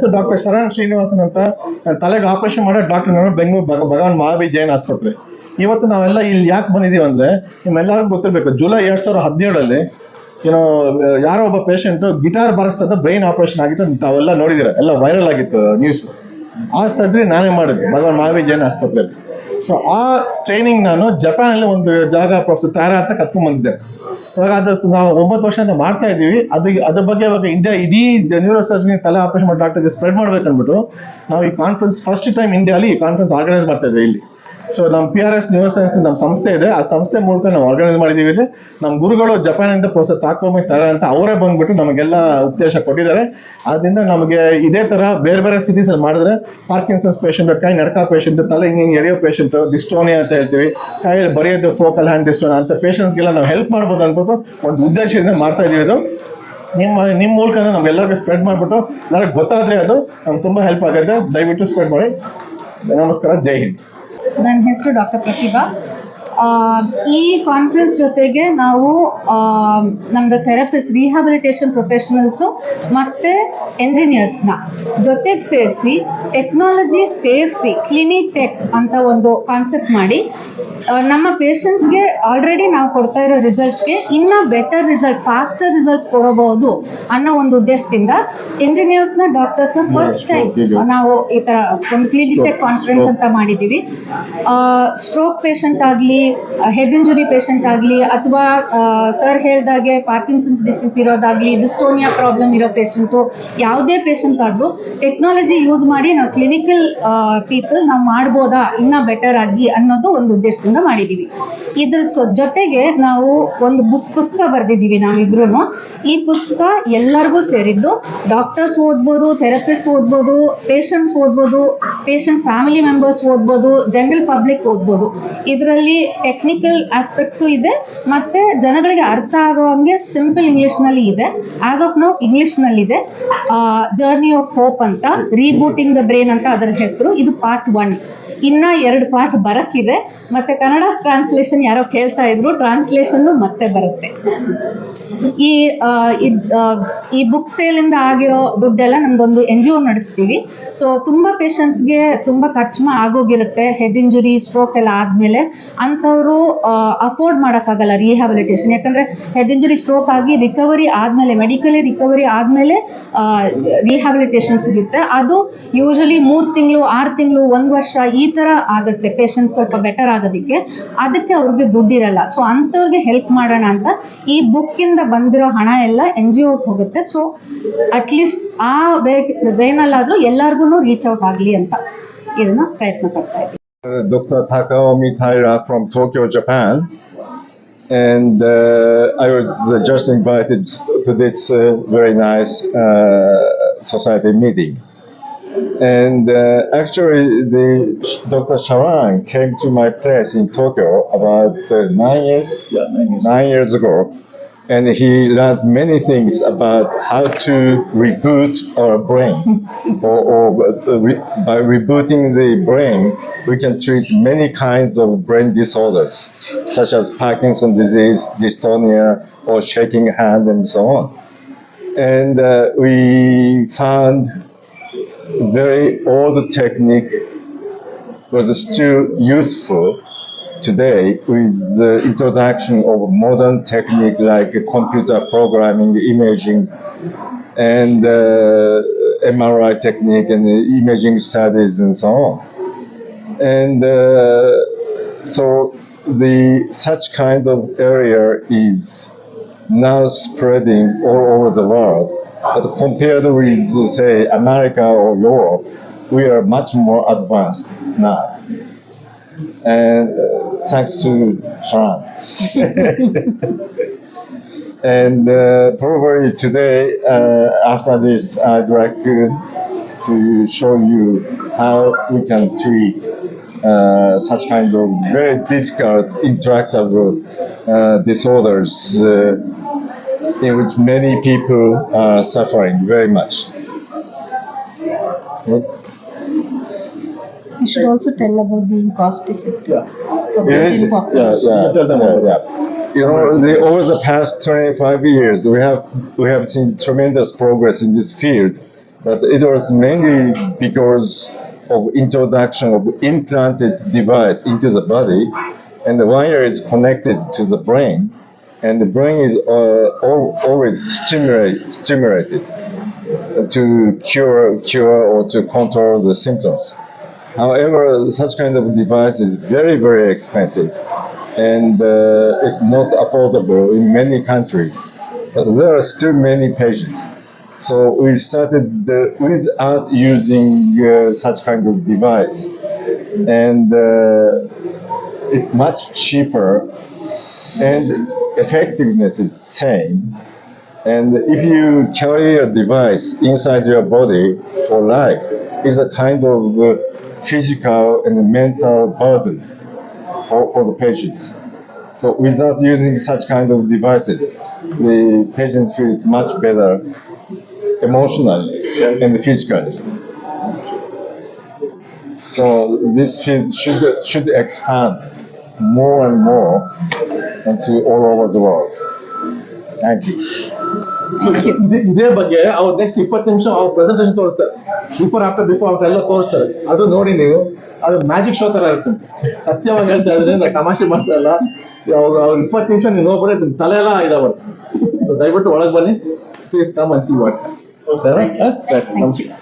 ಹೆಸರು ಡಾಕ್ಟರ್ ಶರಣ್ ಶ್ರೀನಿವಾಸನ್ ಅಂತ. ತಲೆಗೆ ಆಪರೇಷನ್ ಮಾಡೋ ಡಾಕ್ಟರ್ ಬೆಂಗಳೂರು ಭಗವಾನ್ ಮಹಾವೀರ್ ಜೈನ್ ಆಸ್ಪತ್ರೆ. ಇವತ್ತು ನಾವೆಲ್ಲ ಇಲ್ಲಿ ಯಾಕೆ ಬಂದಿದ್ದೀವಿ ಅಂದ್ರೆ, ನಿಮ್ಮೆಲ್ಲರಿಗೂ ಗೊತ್ತಿರಬೇಕು, ಜುಲೈ 2017 ಏನೋ ಯಾರೋ ಒಬ್ಬ ಪೇಷಂಟ್ ಗಿಟಾರ್ ಬಾರಿಸ್ತದ ಬ್ರೈನ್ ಆಪರೇಷನ್ ಆಗಿತ್ತು. ತಾವೆಲ್ಲ ನೋಡಿದಿರ, ಎಲ್ಲ ವೈರಲ್ ಆಗಿತ್ತು ನ್ಯೂಸ್. ಆ ಸರ್ಜರಿ ನಾನೇ ಮಾಡಿದೆ ಭಗವಾನ್ ಮಹಾವೀರ್ ಜೈನ್ ಆಸ್ಪತ್ರೆಯಲ್ಲಿ. ಸೊ ಆ ಟ್ರೈನಿಂಗ್ ನಾನು ಜಪಾನ್ ಅಲ್ಲಿ ಒಂದು ಜಾಗ ಪ್ರೊಫೆಸರ್ ತಾರಾ ಅಂತ ಕತ್ಕೊಂಡ್ ಬಂದಿದ್ದೆ. ಇವಾಗ ಅದು ನಾವು 9 ವರ್ಷ ಅಂತ ಮಾಡ್ತಾ ಇದೀವಿ. ಅದ್ರ ಬಗ್ಗೆ ಇವಾಗ ಇಂಡಿಯಾ ಇಡೀ ನ್ಯೂರೋ ಸರ್ಜರಿ ತಲೆ ಆಪರೇಷನ್ ಮಾಡಿ ಡಾಕ್ಟರ್ಗೆ ಸ್ಪ್ರೆಡ್ ಮಾಡ್ಬೇಕು ಅಂದ್ಬಿಟ್ಟು ನಾವು ಈ ಕಾನ್ಫರೆನ್ಸ್ ಫಸ್ಟ್ ಟೈಮ್ ಇಂಡಿಯಾಲಿ ಈ ಕಾನ್ಫರೆನ್ಸ್ ಆರ್ಗನೈಸ್ ಮಾಡ್ತಾ ಇದ್ದೀವಿ ಇಲ್ಲಿ. ಸೊ ನಮ್ಮ PRS ನ್ಯೂರೋ ಸೈನ್ಸ್ ನಮ್ಮ ಸಂಸ್ಥೆ ಇದೆ, ಆ ಸಂಸ್ಥೆ ಮೂಲಕ ನಾವು ಆರ್ಗನೈಸ್ ಮಾಡಿದೀವಿ ಇಲ್ಲಿ. ನಮ್ಮ ಗುರುಗಳು ಜಪಾನ್ ಇಂದ ಪ್ರೊಫೆಸರ್ ತಾಕೋಮಿ ತಾರಾ ಅಂತ ಅವರೇ ಬಂದ್ಬಿಟ್ಟು ನಮಗೆಲ್ಲ ಉಪದೇಶ ಕೊಟ್ಟಿದ್ದಾರೆ. ಆದ್ರಿಂದ ನಮಗೆ ಇದೇ ತರ ಬೇರೆ ಬೇರೆ ಸಿಟೀಸ್ ಅಲ್ಲಿ ಮಾಡಿದ್ರೆ ಪಾರ್ಕಿನ್ಸನ್ಸ್ ಪೇಷಂಟ್, ಕೈ ನಡ್ಕ ಪೇಷಂಟ್, ತಲೆ ಹಿಂಗೆ ಎಳೆಯೋ ಪೇಷಂಟ್, ಡಿಸ್ಟೋನಿಯಾ ಅಂತ ಹೇಳ್ತೀವಿ, ಕೈಯಲ್ಲಿ ಬರೆಯೋದು ಫೋಕಲ್ ಹ್ಯಾಂಡ್ ಡಿಸ್ಟೋನಿಯಾ ಅಂತ ಪೇಷಂಟ್ಸ್ಗೆಲ್ಲ ನಾವು ಹೆಲ್ಪ್ ಮಾಡ್ಬೋದು ಅನ್ಬಿಟ್ಟು ಒಂದು ಉದ್ದೇಶದಿಂದ ಮಾಡ್ತಾ ಇದೀವಿ. ಇದು ನಿಮ್ಮ ಮೂಲಕ ನಮ್ಗೆಲ್ಲರಿಗೂ ಸ್ಪ್ರೆಡ್ ಮಾಡ್ಬಿಟ್ಟು ಎಲ್ಲರಿಗೂ ಗೊತ್ತಾದ್ರೆ ಅದು ನಮ್ಗೆ ತುಂಬಾ ಹೆಲ್ಪ್ ಆಗುತ್ತೆ. ದಯವಿಟ್ಟು ಸ್ಪ್ರೆಡ್ ಮಾಡಿ. ನಮಸ್ಕಾರ, ಜೈ ಹಿಂದ್. ನನ್ನ ಹೆಸರು ಡಾಕ್ಟರ್ ಪ್ರತಿಭಾ. ಈ ಕಾನ್ಫರೆನ್ಸ್ ಜೊತೆಗೆ ನಾವು ನಮ್ದು ಥೆರಪಿಸ್ಟ್, ರಿಹ್ಯಾಬಿಲಿಟೇಷನ್ ಪ್ರೊಫೆಷನಲ್ಸು ಮತ್ತು ಎಂಜಿನಿಯರ್ಸ್ನ ಜೊತೆಗೆ ಸೇರಿಸಿ ಟೆಕ್ನಾಲಜಿ ಸೇರಿಸಿ ಕ್ಲಿನಿಕ್ ಟೆಕ್ ಅಂತ ಒಂದು ಕಾನ್ಸೆಪ್ಟ್ ಮಾಡಿ ನಮ್ಮ ಪೇಷಂಟ್ಸ್ಗೆ ಆಲ್ರೆಡಿ ನಾವು ಕೊಡ್ತಾ ಇರೋ ರಿಸಲ್ಟ್ಸ್ಗೆ ಇನ್ನೂ ಬೆಟರ್ ರಿಸಲ್ಟ್, ಫಾಸ್ಟರ್ ರಿಸಲ್ಟ್ಸ್ ಕೊಡಬಹುದು ಅನ್ನೋ ಒಂದು ಉದ್ದೇಶದಿಂದ ಇಂಜಿನಿಯರ್ಸ್ನ, ಡಾಕ್ಟರ್ಸ್ನ ಫಸ್ಟ್ ಟೈಮ್ ನಾವು ಈ ಥರ ಒಂದು ಕ್ಲಿನಿಕ್ ಟೆಕ್ ಕಾನ್ಫರೆನ್ಸ್ ಅಂತ ಮಾಡಿದ್ದೀವಿ. ಸ್ಟ್ರೋಕ್ ಪೇಷಂಟ್ ಆಗಲಿ, ಹೆಡ್ ಇಂಜುರಿ ಪೇಷಂಟ್ ಆಗಲಿ, ಅಥವಾ ಸರ್ ಹೇಳ್ದಾಗೆ ಪಾರ್ಕಿನ್ಸನ್ಸ್ ಡಿಸೀಸ್ ಇರೋದಾಗಲಿ, ಡಿಸ್ಟೋನಿಯಾ ಪ್ರಾಬ್ಲಮ್ ಇರೋ ಪೇಷಂಟು, ಯಾವುದೇ ಪೇಷಂಟ್ ಆದರೂ ಟೆಕ್ನಾಲಜಿ ಯೂಸ್ ಮಾಡಿ ನಾವು ಕ್ಲಿನಿಕಲ್ ಪೀಪಲ್ ನಾವು ಮಾಡ್ಬೋದಾ ಇನ್ನೂ ಬೆಟರ್ ಆಗಿ ಅನ್ನೋದು ಒಂದು ಉದ್ದೇಶದಿಂದ ಮಾಡಿದ್ದೀವಿ. ಇದ್ರ ಜೊತೆಗೆ ನಾವು ಒಂದು ಪುಸ್ತಕ ಬರೆದಿದ್ದೀವಿ ನಾವಿಬ್ರು. ಈ ಪುಸ್ತಕ ಎಲ್ಲರಿಗೂ ಸೇರಿದ್ದು. ಡಾಕ್ಟರ್ಸ್ ಓದ್ಬೋದು, ಥೆರಪಿಸ್ಟ್ ಓದ್ಬೋದು, ಪೇಷಂಟ್ಸ್ ಓದ್ಬೋದು, ಪೇಷಂಟ್ ಫ್ಯಾಮಿಲಿ ಮೆಂಬರ್ಸ್ ಓದ್ಬೋದು, ಜನರಲ್ ಪಬ್ಲಿಕ್ ಓದ್ಬೋದು. ಇದರಲ್ಲಿ ಟೆಕ್ನಿಕಲ್ ಆಸ್ಪೆಕ್ಟ್ಸು ಇದೆ ಮತ್ತು ಜನಗಳಿಗೆ ಅರ್ಥ ಆಗೋ ಹಂಗೆ ಸಿಂಪಲ್ ಇಂಗ್ಲೀಷ್ನಲ್ಲಿ ಇದೆ. ಆಸ್ ಆಫ್ ನೌ ಇಂಗ್ಲೀಷ್ನಲ್ಲಿದೆ. ಜರ್ನಿ ಆಫ್ ಹೋಪ್ ಅಂತ, ರೀಬೂಟಿಂಗ್ ದ ಬ್ರೈನ್ ಅಂತ ಅದರ ಹೆಸರು. ಇದು ಪಾರ್ಟ್ 1. ಇನ್ನ 2 ಪಾರ್ಟ್ ಬರಕ್ಕಿದೆ. ಮತ್ತೆ ಕನ್ನಡ ಟ್ರಾನ್ಸ್ಲೇಷನ್ ಯಾರೋ ಕೇಳ್ತಾ ಇದ್ರು, ಟ್ರಾನ್ಸ್ಲೇಷನ್ ಮತ್ತೆ ಬರುತ್ತೆ. ಈ ಬುಕ್ ಸೇಲಿಂದ ಆಗಿರೋ ದುಡ್ಡೆಲ್ಲ ನಮ್ದೊಂದು NGO ನಡೆಸ್ತೀವಿ. ಸೊ ತುಂಬ ಪೇಷಂಟ್ಸ್ಗೆ ತುಂಬ ಖರ್ಚು ಆಗೋಗಿರುತ್ತೆ. ಹೆಡ್ ಇಂಜುರಿ, ಸ್ಟ್ರೋಕ್ ಎಲ್ಲ ಆದಮೇಲೆ ಅಂಥವರು ಅಫೋರ್ಡ್ ಮಾಡೋಕ್ಕಾಗಲ್ಲ ರಿಹ್ಯಾಬಿಲಿಟೇಷನ್. ಯಾಕಂದರೆ ಹೆಡ್ ಇಂಜುರಿ, ಸ್ಟ್ರೋಕ್ ಆಗಿ ರಿಕವರಿ ಆದಮೇಲೆ, ಮೆಡಿಕಲಿ ರಿಕವರಿ ಆದಮೇಲೆ ರಿಹ್ಯಾಬಿಲಿಟೇಷನ್ ಸಿಗುತ್ತೆ. ಅದು ಯೂಶಲಿ 3 ತಿಂಗಳು, 6 ತಿಂಗಳು, 1 ವರ್ಷ ಈ ಥರ ಆಗುತ್ತೆ ಪೇಷಂಟ್ಸ್ ಸ್ವಲ್ಪ ಬೆಟರ್ ಆಗೋದಕ್ಕೆ. ಅದಕ್ಕೆ ಅವ್ರಿಗೆ ದುಡ್ಡಿರಲ್ಲ. ಸೊ ಅಂಥವ್ರಿಗೆ ಹೆಲ್ಪ್ ಮಾಡೋಣ ಅಂತ ಈ ಬುಕ್ಕಿಂದ ಬಂದಿರೋ ಹಣ ಎಲ್ಲ NGOಗೆ ಹೋಗುತ್ತೆ. ಸೊ ಅಟ್ಲೀಸ್ಟ್ ಆ ವೇನಲ್ಲಾದರೂ ಎಲ್ಲರಿಗೂ ರೀಚ್ ಔಟ್ ಆಗಲಿ ಅಂತ ಇದನ್ನ ಪ್ರಯತ್ನ ಪಡ್ತಾ ಇದ್ದೀವಿ. Dr. Takaomi Taira from Tokyo, Japan, and I was just invited to this very nice society meeting. And actually, Dr. Sharan came to my place in Tokyo about 9 years ago. And he learned many things about how to reboot our brain. By rebooting the brain, we can treat many kinds of brain disorders, such as Parkinson's disease, dystonia, or shaking hand, and so on. And we found very old technique was still useful today with the introduction of modern technique like computer programming, imaging, and MRI technique and imaging studies and so on. And so such kind of area is now spreading all over the world. But compared with, say, America or Europe, we are much more advanced now. And thanks to Sharan. And probably today, after this, I'd like to show you how we can treat such kind of very difficult, intractable disorders in which many people are suffering very much. You should also tell about being cost effective for the population. Yeah. You know, over the past 25 years, we have seen tremendous progress in this field, but it was mainly because of introduction of implanted device into the body, and the wire is connected to the brain, and the brain is always stimulated to cure or to control the symptoms. However, such kind of device is very, very expensive, and it's not affordable in many countries. But there are still many patients. So we started without using such kind of device, and it's much cheaper, and effectiveness is same. And if you carry a device inside your body for life, it's a kind of physical and mental burden for the patients. So without using such kind of devices, the patients feel much better emotionally and physically. So this field should expand more and more into all over the world. Thank you. ಇದೇ ಬಗ್ಗೆ ಅವ್ರು next 20 ನಿಮಿಷ ಅವ್ರ presentation ತೋರಿಸ್ತಾರೆ, before after ಎಲ್ಲ ತೋರಿಸ್ತಾರೆ. ಅದು ನೋಡಿ ನೀವು, ಅದು ಮ್ಯಾಜಿಕ್ ಶೋ ತರ ಇರುತ್ತೆ. ಸತ್ಯವಾಗಿ ಹೇಳ್ತಾ ಇದ್ರೆ ನಾ ತಮಾಷೆ ಮಾಡ್ತಾ ಇಲ್ಲ. ಅವ್ರು 20 ನಿಮಿಷ ನೀವು ನೋಡ್ಬಿಟ್ರೆ ನಿಮ್ ತಲೆ ಎಲ್ಲ ಇದಾಗುತ್ತೆ. ಸೊ ದಯವಿಟ್ಟು ಒಳಗೆ ಬನ್ನಿ, please come and see what. ನಮಸ್ಕಾರ.